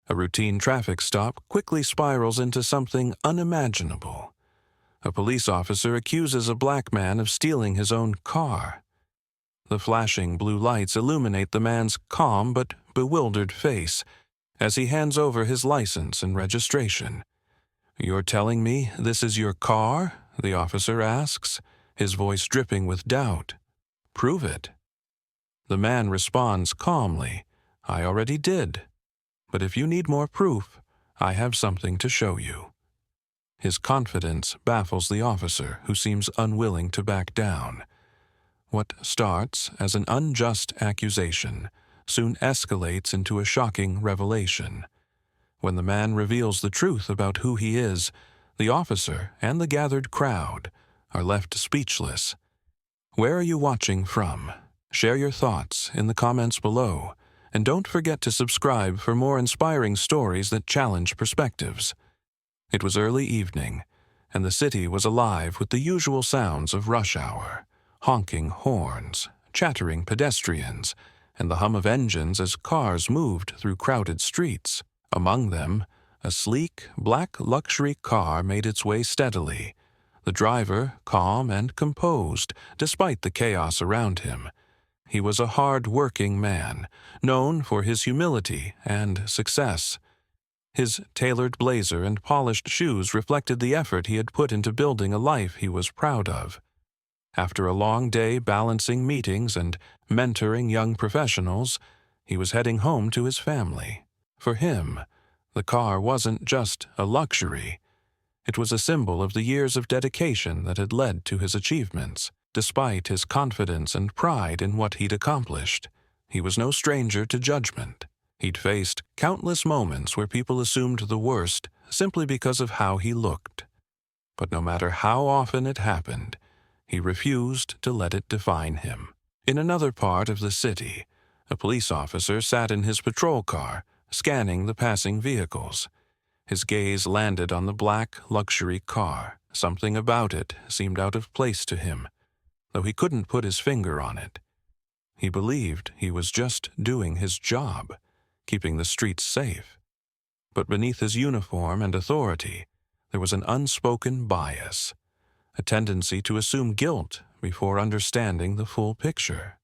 A routine traffic stop quickly spirals into something unimaginable. A police officer accuses a black man of stealing his own car. The flashing blue lights illuminate the man's calm but bewildered face as he hands over his license and registration. "You're telling me this is your car?" the officer asks, his voice dripping with doubt. "Prove it." The man responds calmly, "I already did. But if you need more proof, I have something to show you." His confidence baffles the officer, who seems unwilling to back down. What starts as an unjust accusation soon escalates into a shocking revelation. When the man reveals the truth about who he is, the officer and the gathered crowd are left speechless. Where are you watching from? Share your thoughts in the comments below, and don't forget to subscribe for more inspiring stories that challenge perspectives. It was early evening, and the city was alive with the usual sounds of rush hour: honking horns, chattering pedestrians, and the hum of engines as cars moved through crowded streets. Among them, a sleek, black luxury car made its way steadily, the driver calm and composed despite the chaos around him. He was a hard-working man, known for his humility and success. His tailored blazer and polished shoes reflected the effort he had put into building a life he was proud of. After a long day balancing meetings and mentoring young professionals, he was heading home to his family. For him, the car wasn't just a luxury. It was a symbol of the years of dedication that had led to his achievements. Despite his confidence and pride in what he'd accomplished, he was no stranger to judgment. He'd faced countless moments where people assumed the worst simply because of how he looked. But no matter how often it happened, he refused to let it define him. In another part of the city, a police officer sat in his patrol car, scanning the passing vehicles. His gaze landed on the black luxury car. Something about it seemed out of place to him, though he couldn't put his finger on it. He believed he was just doing his job, keeping the streets safe. But beneath his uniform and authority, there was an unspoken bias, a tendency to assume guilt before understanding the full picture.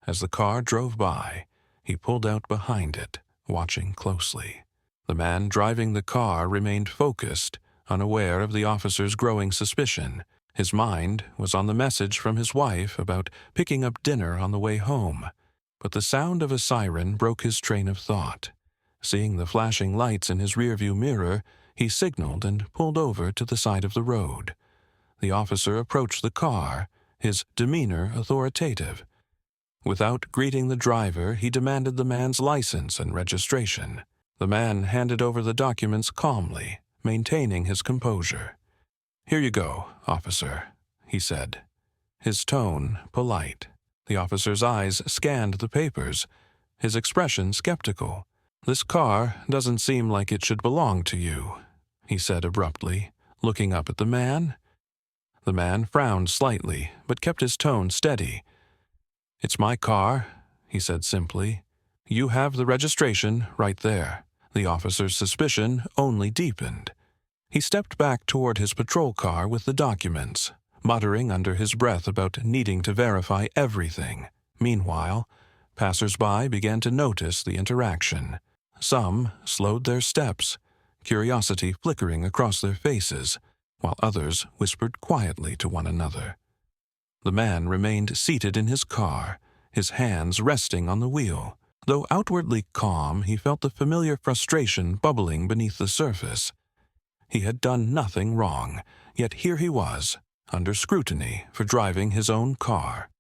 As the car drove by, he pulled out behind it, watching closely. The man driving the car remained focused, unaware of the officer's growing suspicion. His mind was on the message from his wife about picking up dinner on the way home, but the sound of a siren broke his train of thought. Seeing the flashing lights in his rearview mirror, he signaled and pulled over to the side of the road. The officer approached the car, his demeanor authoritative. Without greeting the driver, he demanded the man's license and registration. The man handed over the documents calmly, maintaining his composure. "Here you go, officer," he said, his tone polite. The officer's eyes scanned the papers, his expression skeptical. "This car doesn't seem like it should belong to you," he said abruptly, looking up at the man. The man frowned slightly, but kept his tone steady. "It's my car," he said simply. "You have the registration right there." The officer's suspicion only deepened. He stepped back toward his patrol car with the documents, muttering under his breath about needing to verify everything. Meanwhile, passers-by began to notice the interaction. Some slowed their steps, curiosity flickering across their faces, while others whispered quietly to one another. The man remained seated in his car, his hands resting on the wheel. Though outwardly calm, he felt the familiar frustration bubbling beneath the surface. He had done nothing wrong, yet here he was, under scrutiny for driving his own car.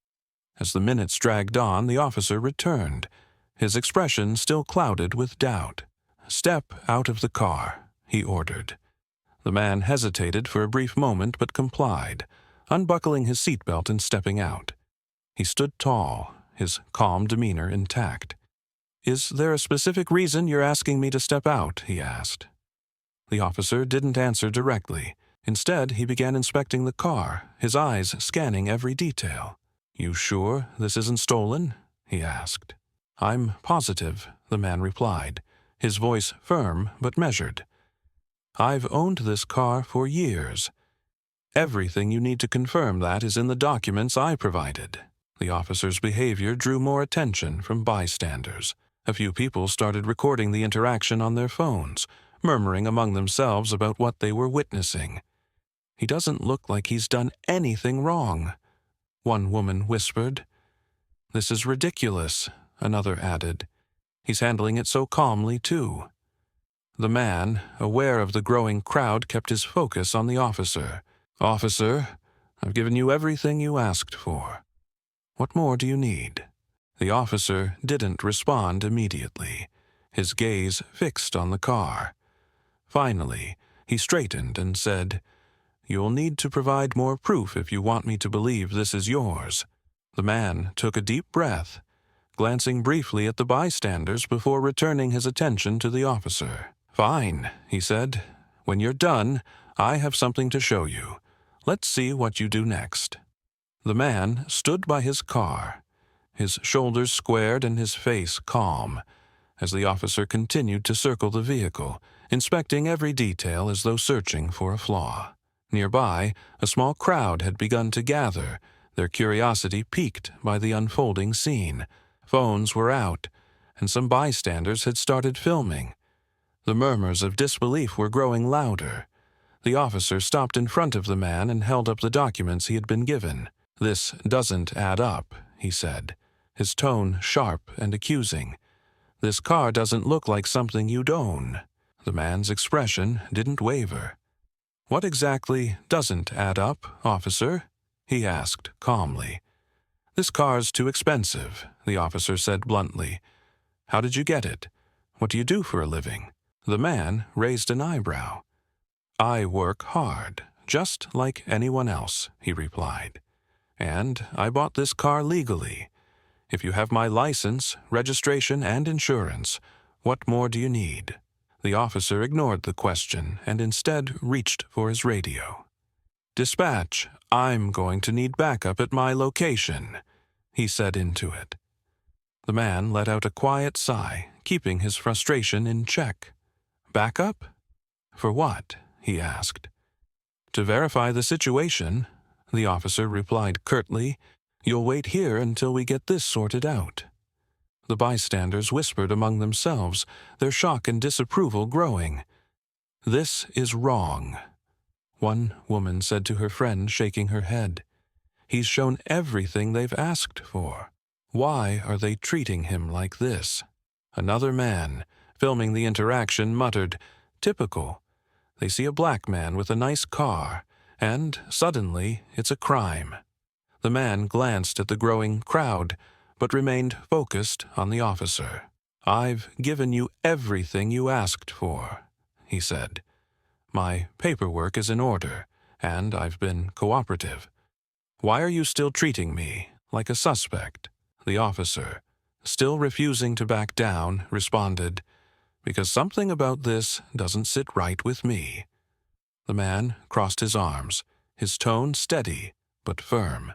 As the minutes dragged on, the officer returned, his expression still clouded with doubt. "Step out of the car," he ordered. The man hesitated for a brief moment but complied, unbuckling his seatbelt and stepping out. He stood tall, his calm demeanor intact. "Is there a specific reason you're asking me to step out?" he asked. The officer didn't answer directly. Instead, he began inspecting the car, his eyes scanning every detail. "You sure this isn't stolen?" he asked. "I'm positive," the man replied, his voice firm but measured. "I've owned this car for years. Everything you need to confirm that is in the documents I provided." The officer's behavior drew more attention from bystanders. A few people started recording the interaction on their phones, murmuring among themselves about what they were witnessing. "He doesn't look like he's done anything wrong," one woman whispered. "This is ridiculous," another added. "He's handling it so calmly, too." The man, aware of the growing crowd, kept his focus on the officer. "Officer, I've given you everything you asked for. What more do you need?" The officer didn't respond immediately, his gaze fixed on the car. Finally, he straightened and said, "You'll need to provide more proof if you want me to believe this is yours." The man took a deep breath, glancing briefly at the bystanders before returning his attention to the officer. "Fine," he said. "When you're done, I have something to show you. Let's see what you do next." The man stood by his car, his shoulders squared and his face calm, as the officer continued to circle the vehicle, inspecting every detail as though searching for a flaw. Nearby, a small crowd had begun to gather, their curiosity piqued by the unfolding scene. Phones were out, and some bystanders had started filming. The murmurs of disbelief were growing louder. The officer stopped in front of the man and held up the documents he had been given. "This doesn't add up," he said, his tone sharp and accusing. "This car doesn't look like something you'd own." The man's expression didn't waver. "What exactly doesn't add up, officer?" he asked calmly. "This car's too expensive," the officer said bluntly. "How did you get it? What do you do for a living?" The man raised an eyebrow. "I work hard, just like anyone else," he replied. "And I bought this car legally. If you have my license, registration, and insurance, what more do you need?" The officer ignored the question and instead reached for his radio. "Dispatch, I'm going to need backup at my location," he said into it. The man let out a quiet sigh, keeping his frustration in check. "Backup? For what?" he asked. "To verify the situation," the officer replied curtly. "You'll wait here until we get this sorted out." The bystanders whispered among themselves, their shock and disapproval growing. "This is wrong," one woman said to her friend, shaking her head. "He's shown everything they've asked for. Why are they treating him like this?" Another man, filming the interaction, muttered, "Typical. They see a black man with a nice car, and suddenly it's a crime." The man glanced at the growing crowd, but remained focused on the officer. "I've given you everything you asked for," he said. "My paperwork is in order, and I've been cooperative. Why are you still treating me like a suspect?" The officer, still refusing to back down, responded, "Because something about this doesn't sit right with me." The man crossed his arms, his tone steady but firm.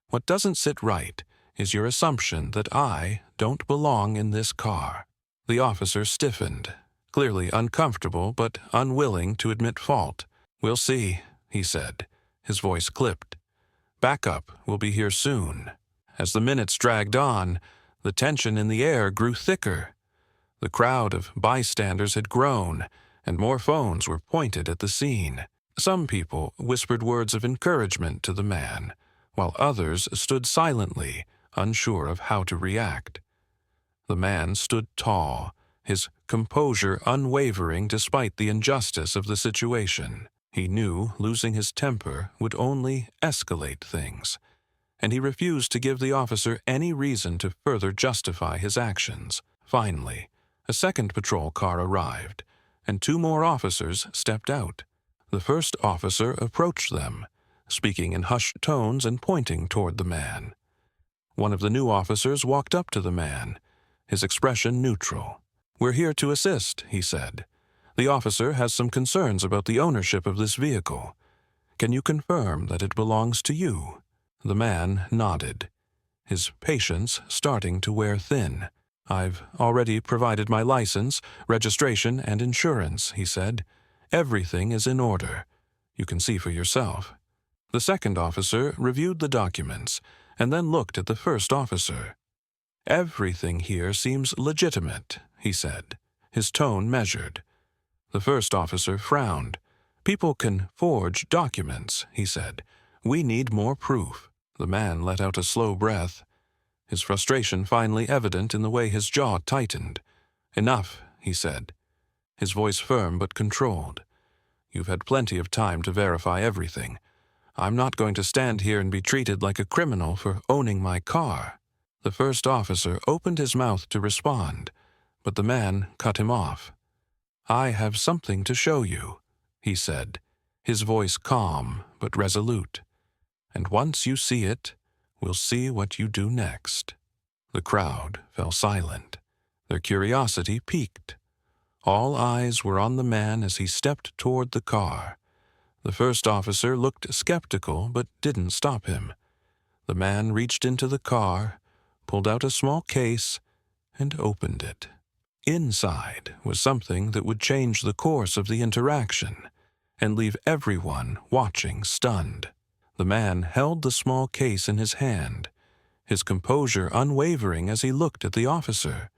"What doesn't sit right is your assumption that I don't belong in this car." The officer stiffened, clearly uncomfortable but unwilling to admit fault. "We'll see," he said, his voice clipped. "Backup will be here soon." As the minutes dragged on, the tension in the air grew thicker. The crowd of bystanders had grown, and more phones were pointed at the scene. Some people whispered words of encouragement to the man, while others stood silently, unsure of how to react. The man stood tall, his composure unwavering despite the injustice of the situation. He knew losing his temper would only escalate things, and he refused to give the officer any reason to further justify his actions. Finally, a second patrol car arrived, and two more officers stepped out. The first officer approached them, speaking in hushed tones and pointing toward the man. One of the new officers walked up to the man, his expression neutral. "We're here to assist," he said. "The officer has some concerns about the ownership of this vehicle. Can you confirm that it belongs to you?" The man nodded, his patience starting to wear thin. "I've already provided my license, registration, and insurance," he said. "Everything is in order. You can see for yourself." The second officer reviewed the documents and then looked at the first officer. "Everything here seems legitimate," he said, his tone measured. The first officer frowned. "People can forge documents," he said. "We need more proof." The man let out a slow breath, his frustration finally evident in the way his jaw tightened. "Enough," he said, his voice firm but controlled. "You've had plenty of time to verify everything. I'm not going to stand here and be treated like a criminal for owning my car." The first officer opened his mouth to respond, but the man cut him off. "I have something to show you," he said, his voice calm but resolute. "And once you see it, we'll see what you do next." The crowd fell silent. Their curiosity piqued. All eyes were on the man as he stepped toward the car. The first officer looked skeptical but didn't stop him. The man reached into the car, pulled out a small case, and opened it. Inside was something that would change the course of the interaction and leave everyone watching stunned. The man held the small case in his hand, his composure unwavering as he looked at the officer.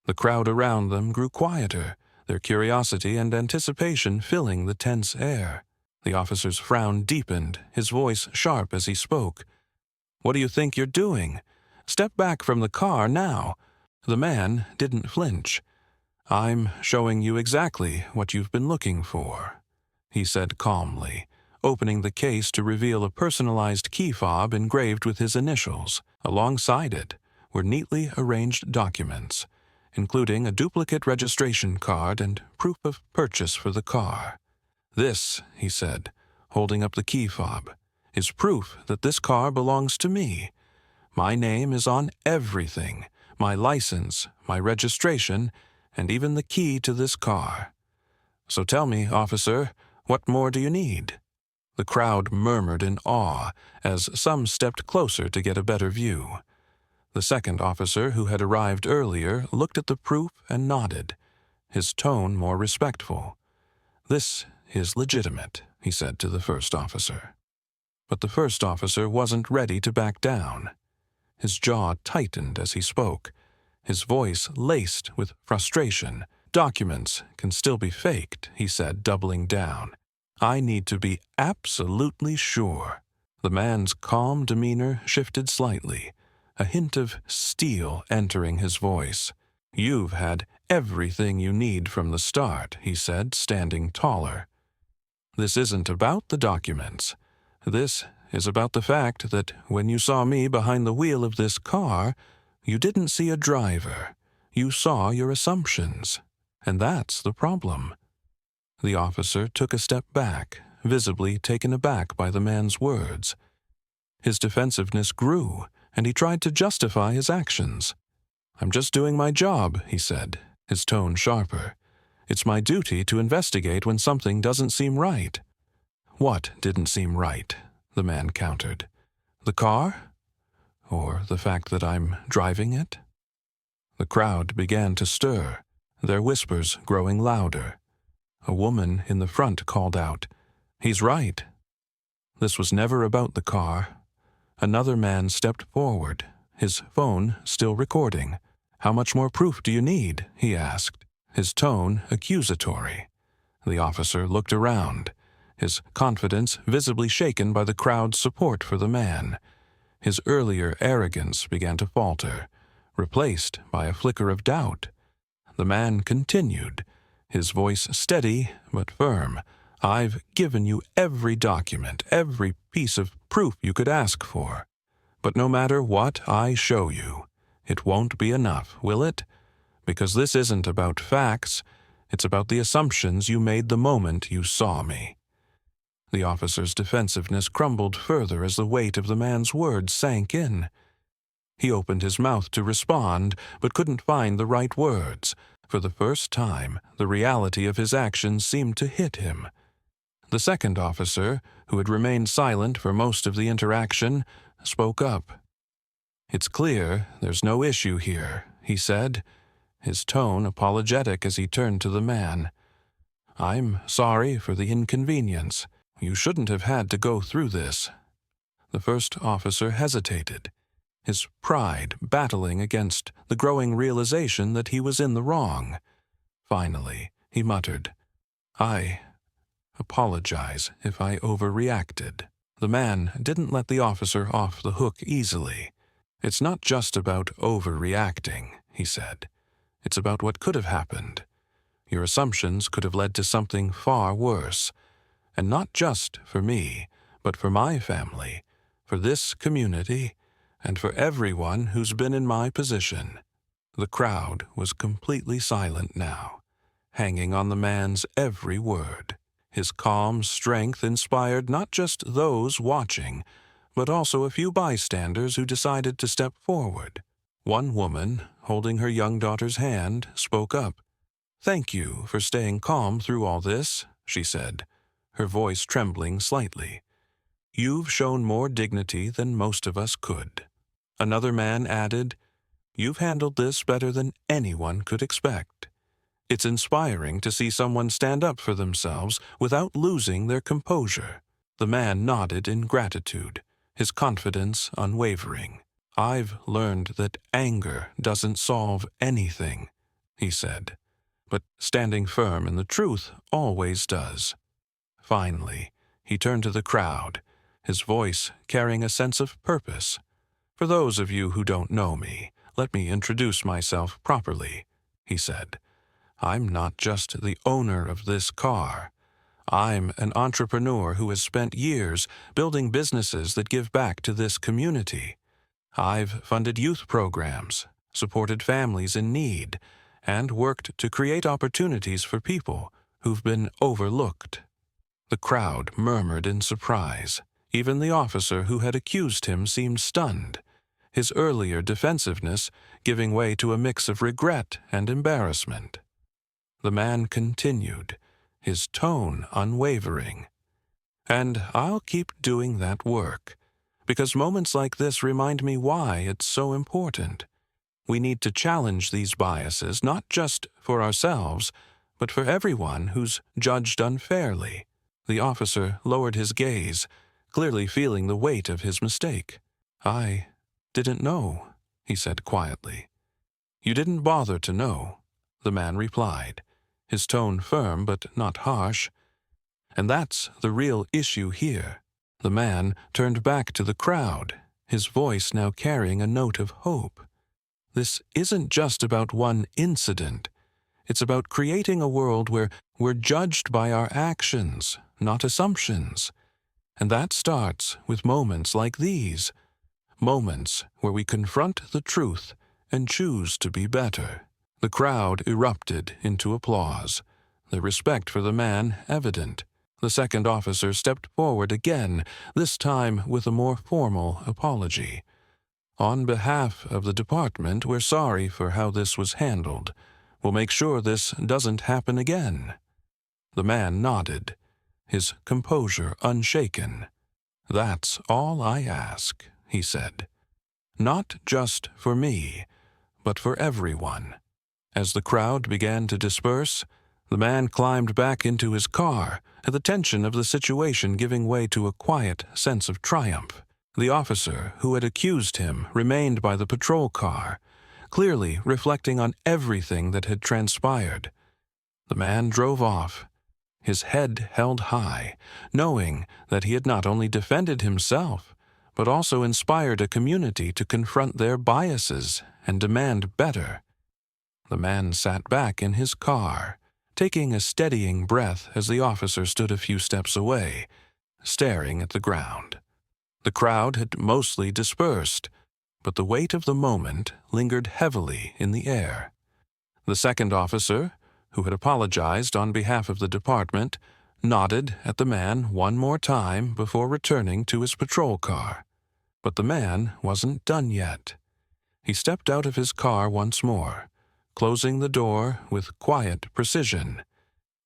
The crowd around them grew quieter, their curiosity and anticipation filling the tense air. The officer's frown deepened, his voice sharp as he spoke. "What do you think you're doing? Step back from the car now." The man didn't flinch. "I'm showing you exactly what you've been looking for," he said calmly, opening the case to reveal a personalized key fob engraved with his initials. Alongside it were neatly arranged documents, including a duplicate registration card and proof of purchase for the car. "This," he said, holding up the key fob, "is proof that this car belongs to me. My name is on everything, my license, my registration, and even the key to this car. So tell me, officer, what more do you need?" The crowd murmured in awe as some stepped closer to get a better view. The second officer, who had arrived earlier, looked at the proof and nodded, his tone more respectful. "This is legitimate," he said to the first officer. But the first officer wasn't ready to back down. His jaw tightened as he spoke, his voice laced with frustration. "Documents can still be faked," he said, doubling down. "I need to be absolutely sure." The man's calm demeanor shifted slightly, a hint of steel entering his voice. "You've had everything you need from the start," he said, standing taller. "This isn't about the documents. This is about the fact that when you saw me behind the wheel of this car, you didn't see a driver. You saw your assumptions. And that's the problem." The officer took a step back, visibly taken aback by the man's words. His defensiveness grew, and he tried to justify his actions. "I'm just doing my job," he said, his tone sharper. "It's my duty to investigate when something doesn't seem right." "What didn't seem right?" the man countered. "The car? Or the fact that I'm driving it?" The crowd began to stir, their whispers growing louder. A woman in the front called out, "He's right." This was never about the car. Another man stepped forward, his phone still recording. "How much more proof do you need?" he asked, his tone accusatory. The officer looked around, his confidence visibly shaken by the crowd's support for the man. His earlier arrogance began to falter, replaced by a flicker of doubt. The man continued, his voice steady but firm. "I've given you every document, every piece of proof you could ask for. But no matter what I show you, it won't be enough, will it? Because this isn't about facts, it's about the assumptions you made the moment you saw me." The officer's defensiveness crumbled further as the weight of the man's words sank in. He opened his mouth to respond, but couldn't find the right words. For the first time, the reality of his actions seemed to hit him. The second officer, who had remained silent for most of the interaction, spoke up. "It's clear there's no issue here," he said, his tone apologetic as he turned to the man. "I'm sorry for the inconvenience. You shouldn't have had to go through this." The first officer hesitated, his pride battling against the growing realization that he was in the wrong. Finally, he muttered, "I apologize if I overreacted." The man didn't let the officer off the hook easily. "It's not just about overreacting," he said. "It's about what could have happened. Your assumptions could have led to something far worse. And not just for me, but for my family, for this community, and for everyone who's been in my position." The crowd was completely silent now, hanging on the man's every word. His calm strength inspired not just those watching, but also a few bystanders who decided to step forward. One woman, holding her young daughter's hand, spoke up. "Thank you for staying calm through all this," she said, her voice trembling slightly. "You've shown more dignity than most of us could." Another man added, "You've handled this better than anyone could expect." It's inspiring to see someone stand up for themselves without losing their composure. The man nodded in gratitude, his confidence unwavering. "I've learned that anger doesn't solve anything," he said, "but standing firm in the truth always does." Finally, he turned to the crowd, his voice carrying a sense of purpose. "For those of you who don't know me, let me introduce myself properly," he said. "I'm not just the owner of this car. I'm an entrepreneur who has spent years building businesses that give back to this community. I've funded youth programs, supported families in need, and worked to create opportunities for people who've been overlooked." The crowd murmured in surprise. Even the officer who had accused him seemed stunned, his earlier defensiveness giving way to a mix of regret and embarrassment. The man continued, his tone unwavering. "And I'll keep doing that work, because moments like this remind me why it's so important. We need to challenge these biases, not just for ourselves, but for everyone who's judged unfairly." The officer lowered his gaze, clearly feeling the weight of his mistake. "I didn't know," he said quietly. "You didn't bother to know," the man replied, his tone firm but not harsh. "And that's the real issue here." The man turned back to the crowd, his voice now carrying a note of hope. "This isn't just about one incident. It's about creating a world where we're judged by our actions, not assumptions. And that starts with moments like these, moments where we confront the truth and choose to be better." The crowd erupted into applause, their respect for the man evident. The second officer stepped forward again, this time with a more formal apology. "On behalf of the department, we're sorry for how this was handled. We'll make sure this doesn't happen again." The man nodded, his composure unshaken. "That's all I ask," he said. "Not just for me, but for everyone." As the crowd began to disperse, the man climbed back into his car, the tension of the situation giving way to a quiet sense of triumph. The officer who had accused him remained by the patrol car, clearly reflecting on everything that had transpired. The man drove off, his head held high, knowing that he had not only defended himself, but also inspired a community to confront their biases and demand better. The man sat back in his car, taking a steadying breath as the officer stood a few steps away, staring at the ground. The crowd had mostly dispersed, but the weight of the moment lingered heavily in the air. The second officer, who had apologized on behalf of the department, nodded at the man one more time before returning to his patrol car. But the man wasn't done yet. He stepped out of his car once more, closing the door with quiet precision.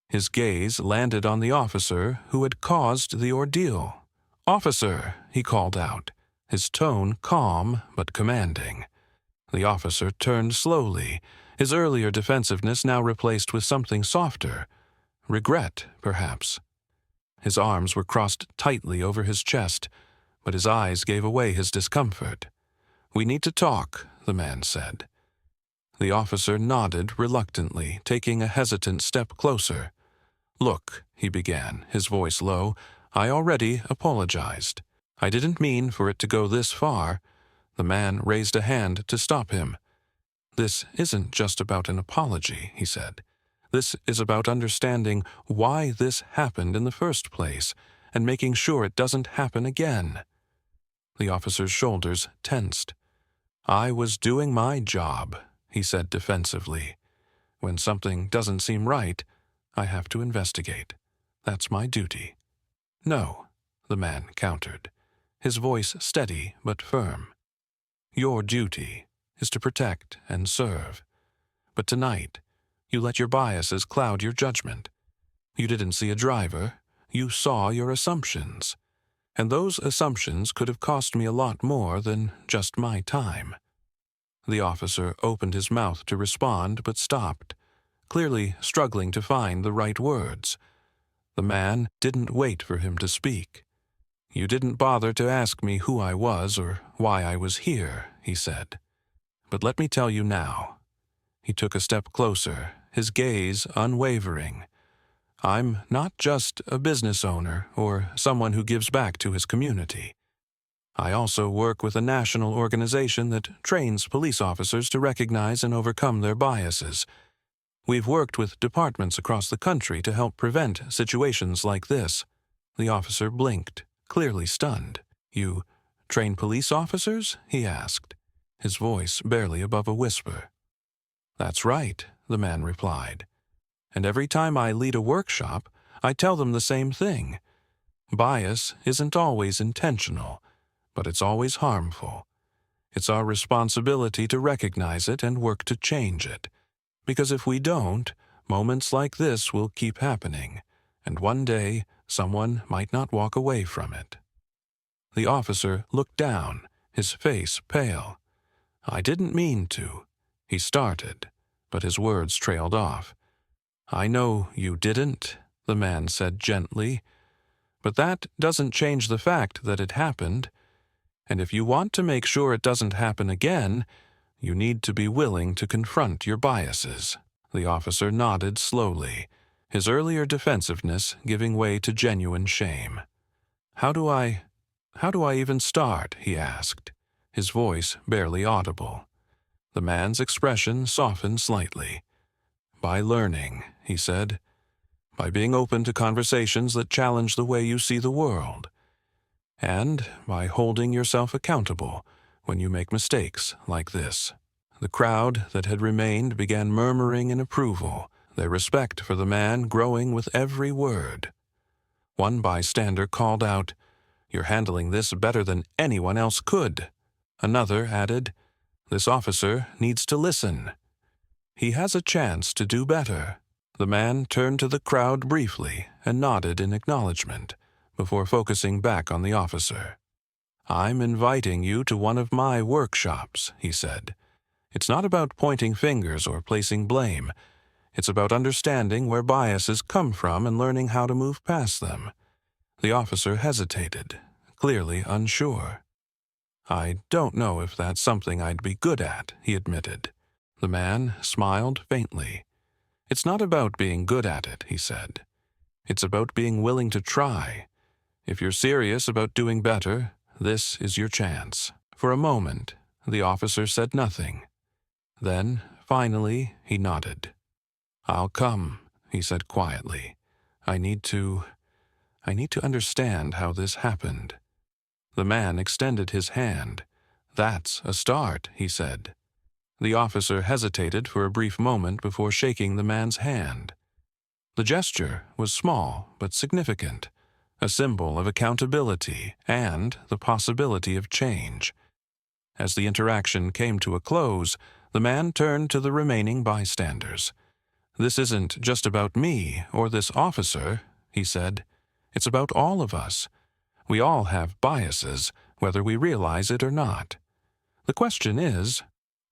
His gaze landed on the officer who had caused the ordeal. "Officer," he called out, his tone calm but commanding. The officer turned slowly, his earlier defensiveness now replaced with something softer. Regret, perhaps. His arms were crossed tightly over his chest, but his eyes gave away his discomfort. "We need to talk," the man said. The officer nodded reluctantly, taking a hesitant step closer. "Look," he began, his voice low, "I already apologized. I didn't mean for it to go this far." The man raised a hand to stop him. "This isn't just about an apology," he said. "This is about understanding why this happened in the first place and making sure it doesn't happen again." The officer's shoulders tensed. "I was doing my job," he said defensively. "When something doesn't seem right, I have to investigate. That's my duty." "No," the man countered, his voice steady but firm. "Your duty is to protect and serve. But tonight, you let your biases cloud your judgment. You didn't see a driver, you saw your assumptions. And those assumptions could have cost me a lot more than just my time." The officer opened his mouth to respond but stopped, clearly struggling to find the right words. The man didn't wait for him to speak. "You didn't bother to ask me who I was or why I was here," he said. "But let me tell you now." He took a step closer, his gaze unwavering. "I'm not just a business owner or someone who gives back to his community. I also work with a national organization that trains police officers to recognize and overcome their biases. We've worked with departments across the country to help prevent situations like this." The officer blinked, clearly stunned. "You train police officers?" he asked, his voice barely above a whisper. "That's right," the man replied. "And every time I lead a workshop, I tell them the same thing. Bias isn't always intentional, but it's always harmful. It's our responsibility to recognize it and work to change it. Because if we don't, moments like this will keep happening, and one day someone might not walk away from it." The officer looked down, his face pale. "I didn't mean to," he started, but his words trailed off. "I know you didn't," the man said gently, "but that doesn't change the fact that it happened. And if you want to make sure it doesn't happen again, you need to be willing to confront your biases." The officer nodded slowly, his earlier defensiveness giving way to genuine shame. How do I even start?" he asked, his voice barely audible. The man's expression softened slightly. "By learning," he said. "By being open to conversations that challenge the way you see the world. And by holding yourself accountable when you make mistakes like this." The crowd that had remained began murmuring in approval, their respect for the man growing with every word. One bystander called out, "You're handling this better than anyone else could." Another added, "This officer needs to listen. He has a chance to do better." The man turned to the crowd briefly and nodded in acknowledgement, before focusing back on the officer. "I'm inviting you to one of my workshops," he said. "It's not about pointing fingers or placing blame. It's about understanding where biases come from and learning how to move past them." The officer hesitated, clearly unsure. "I don't know if that's something I'd be good at," he admitted. The man smiled faintly. "It's not about being good at it," he said. "It's about being willing to try. If you're serious about doing better, this is your chance." For a moment, the officer said nothing. Then, finally, he nodded. "I'll come," he said quietly. I need to understand how this happened." The man extended his hand. "That's a start," he said. The officer hesitated for a brief moment before shaking the man's hand. The gesture was small but significant, a symbol of accountability and the possibility of change. As the interaction came to a close, the man turned to the remaining bystanders. "This isn't just about me or this officer," he said. "It's about all of us. We all have biases, whether we realize it or not. The question is,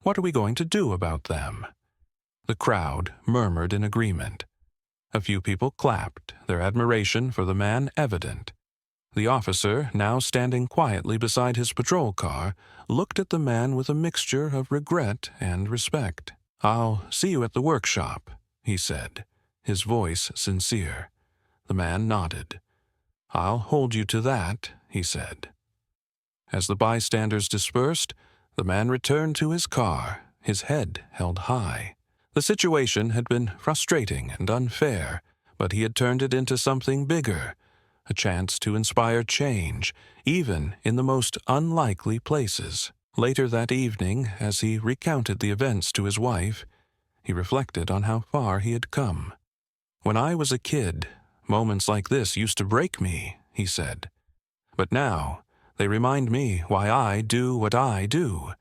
What are we going to do about them?" The crowd murmured in agreement. A few people clapped, their admiration for the man evident. The officer, now standing quietly beside his patrol car, looked at the man with a mixture of regret and respect. "I'll see you at the workshop," he said, his voice sincere. The man nodded. "I'll hold you to that," he said. As the bystanders dispersed, the man returned to his car, his head held high. The situation had been frustrating and unfair, but he had turned it into something bigger, a chance to inspire change, even in the most unlikely places. Later that evening, as he recounted the events to his wife, he reflected on how far he had come. "When I was a kid, moments like this used to break me," he said. "But now, they remind me why I do what I do.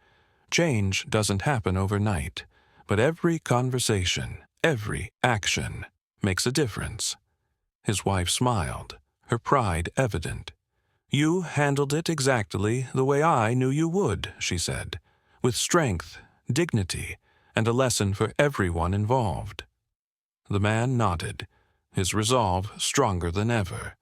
Change doesn't happen overnight, but every conversation, every action, makes a difference." His wife smiled, her pride evident. "You handled it exactly the way I knew you would," she said, "with strength, dignity, and a lesson for everyone involved." The man nodded, his resolve stronger than ever.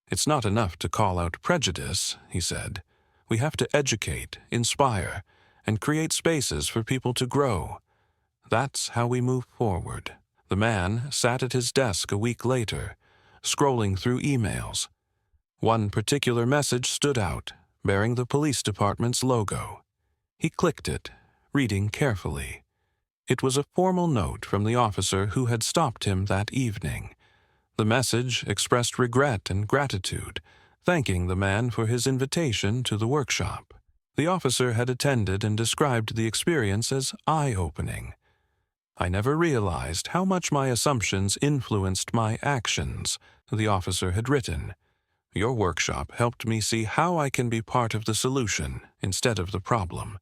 "It's not enough to call out prejudice," he said. "We have to educate, inspire, and create spaces for people to grow. That's how we move forward." The man sat at his desk a week later, scrolling through emails. One particular message stood out, bearing the police department's logo. He clicked it, reading carefully. It was a formal note from the officer who had stopped him that evening. The message expressed regret and gratitude, thanking the man for his invitation to the workshop. The officer had attended and described the experience as eye-opening. "I never realized how much my assumptions influenced my actions," the officer had written. "Your workshop helped me see how I can be part of the solution instead of the problem.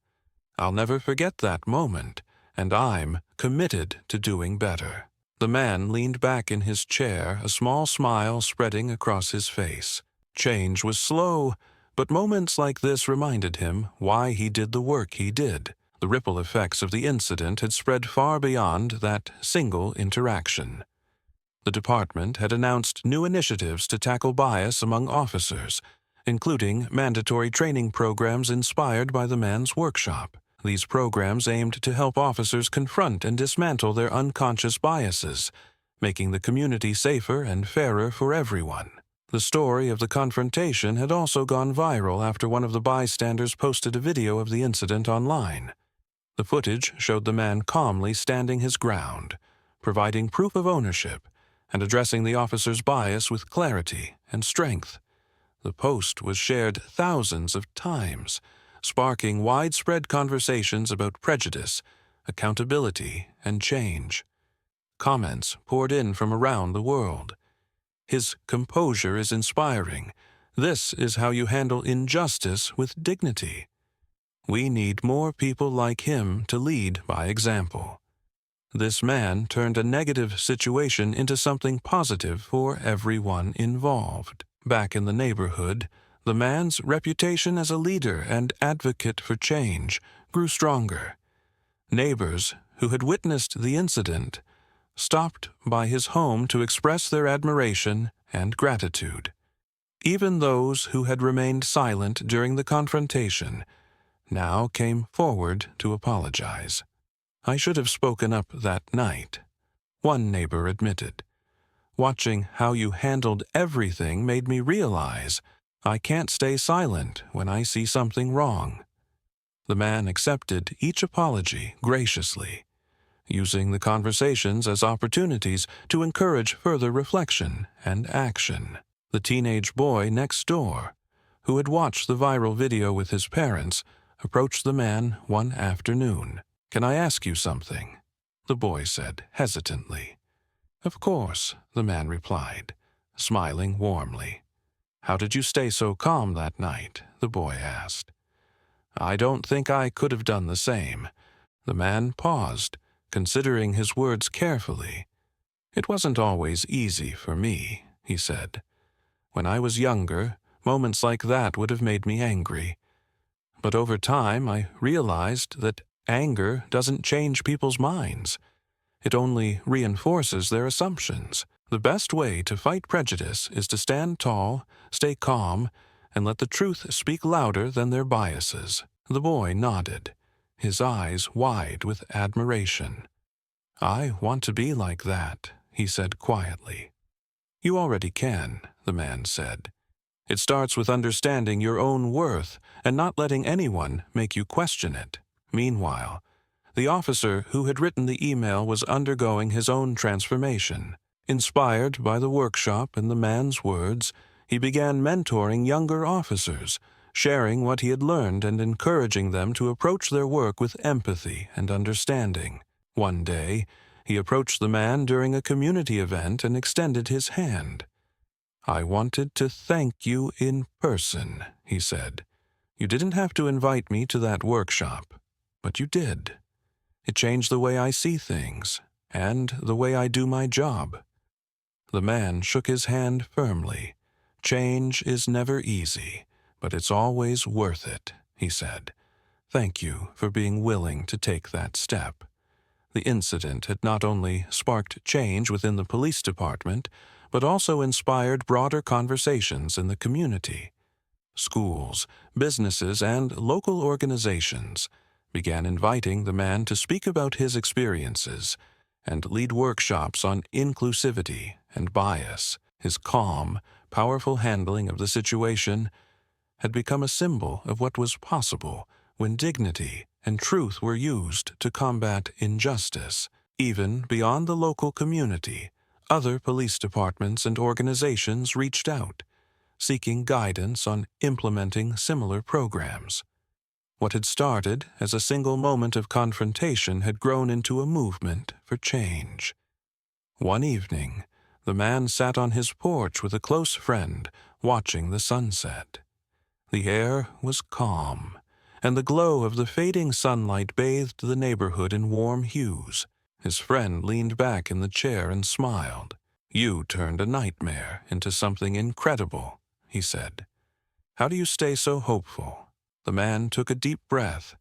I'll never forget that moment, and I'm committed to doing better." The man leaned back in his chair, a small smile spreading across his face. Change was slow, but moments like this reminded him why he did the work he did. The ripple effects of the incident had spread far beyond that single interaction. The department had announced new initiatives to tackle bias among officers, including mandatory training programs inspired by the man's workshop. These programs aimed to help officers confront and dismantle their unconscious biases, making the community safer and fairer for everyone. The story of the confrontation had also gone viral after one of the bystanders posted a video of the incident online. The footage showed the man calmly standing his ground, providing proof of ownership, and addressing the officer's bias with clarity and strength. The post was shared thousands of times, sparking widespread conversations about prejudice, accountability, and change. Comments poured in from around the world. "His composure is inspiring. This is how you handle injustice with dignity. We need more people like him to lead by example." This man turned a negative situation into something positive for everyone involved. Back in the neighborhood, the man's reputation as a leader and advocate for change grew stronger. Neighbors who had witnessed the incident stopped by his home to express their admiration and gratitude. Even those who had remained silent during the confrontation now came forward to apologize. "I should have spoken up that night," one neighbor admitted. "Watching how you handled everything made me realize I can't stay silent when I see something wrong." The man accepted each apology graciously, using the conversations as opportunities to encourage further reflection and action. The teenage boy next door, who had watched the viral video with his parents, approached the man one afternoon. "Can I ask you something?" the boy said hesitantly. "Of course," the man replied, smiling warmly. "How did you stay so calm that night?" the boy asked. "I don't think I could have done the same." The man paused, considering his words carefully. "It wasn't always easy for me," he said. "When I was younger, moments like that would have made me angry. But over time, I realized that Anger doesn't change people's minds. It only reinforces their assumptions. The best way to fight prejudice is to stand tall, stay calm, and let the truth speak louder than their biases. The boy nodded, his eyes wide with admiration. "I want to be like that," he said quietly. "You already can," the man said. "It starts with understanding your own worth and not letting anyone make you question it." Meanwhile, the officer who had written the email was undergoing his own transformation. Inspired by the workshop and the man's words, he began mentoring younger officers, sharing what he had learned and encouraging them to approach their work with empathy and understanding. One day, he approached the man during a community event and extended his hand. "I wanted to thank you in person," he said. "You didn't have to invite me to that workshop, but you did. It changed the way I see things and the way I do my job." The man shook his hand firmly. "Change is never easy, but it's always worth it," he said. "Thank you for being willing to take that step." The incident had not only sparked change within the police department, but also inspired broader conversations in the community. Schools, businesses, and local organizations began inviting the man to speak about his experiences and lead workshops on inclusivity and bias. His calm, powerful handling of the situation had become a symbol of what was possible when dignity and truth were used to combat injustice. Even beyond the local community, other police departments and organizations reached out, seeking guidance on implementing similar programs. What had started as a single moment of confrontation had grown into a movement for change. One evening, the man sat on his porch with a close friend, watching the sunset. The air was calm, and the glow of the fading sunlight bathed the neighborhood in warm hues. His friend leaned back in the chair and smiled. "You turned a nightmare into something incredible," he said. "How do you stay so hopeful?" The man took a deep breath,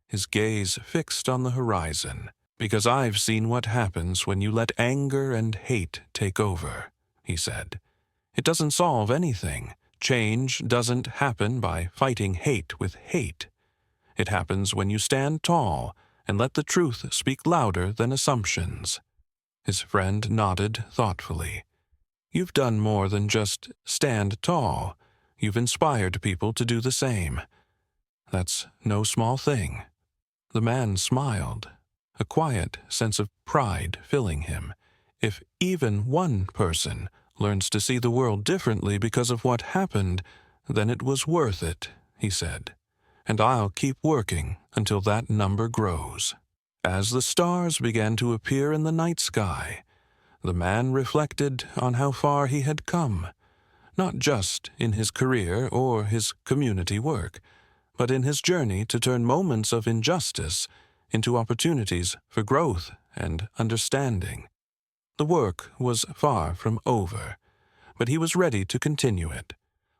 his gaze fixed on the horizon. "Because I've seen what happens when you let anger and hate take over," he said. "It doesn't solve anything. Change doesn't happen by fighting hate with hate. It happens when you stand tall and let the truth speak louder than assumptions." His friend nodded thoughtfully. "You've done more than just stand tall. You've inspired people to do the same. That's no small thing." The man smiled, a quiet sense of pride filling him. "If even one person learns to see the world differently because of what happened, then it was worth it," he said. "And I'll keep working until that number grows." As the stars began to appear in the night sky, the man reflected on how far he had come, not just in his career or his community work, but in his journey to turn moments of injustice into opportunities for growth and understanding. The work was far from over, but he was ready to continue it,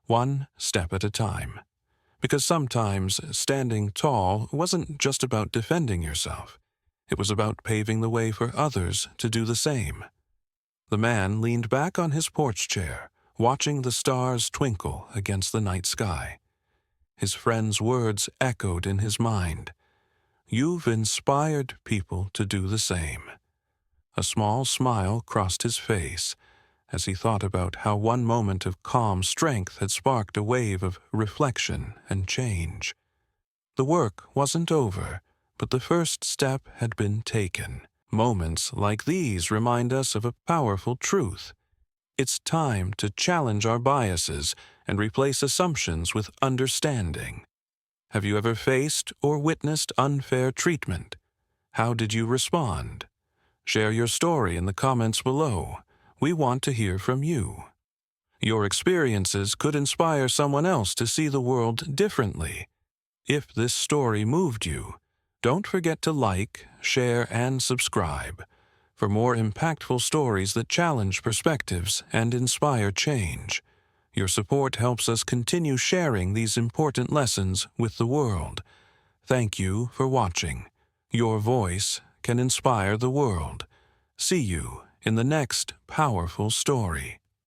one step at a time. Because sometimes standing tall wasn't just about defending yourself. It was about paving the way for others to do the same. The man leaned back on his porch chair, watching the stars twinkle against the night sky. His friend's words echoed in his mind. "You've inspired people to do the same." A small smile crossed his face as he thought about how one moment of calm strength had sparked a wave of reflection and change. The work wasn't over, but the first step had been taken. Moments like these remind us of a powerful truth. It's time to challenge our biases and replace assumptions with understanding. Have you ever faced or witnessed unfair treatment? How did you respond? Share your story in the comments below. We want to hear from you. Your experiences could inspire someone else to see the world differently. If this story moved you, don't forget to like, share, and subscribe for more impactful stories that challenge perspectives and inspire change. Your support helps us continue sharing these important lessons with the world. Thank you for watching. Your voice can inspire the world. See you in the next powerful story.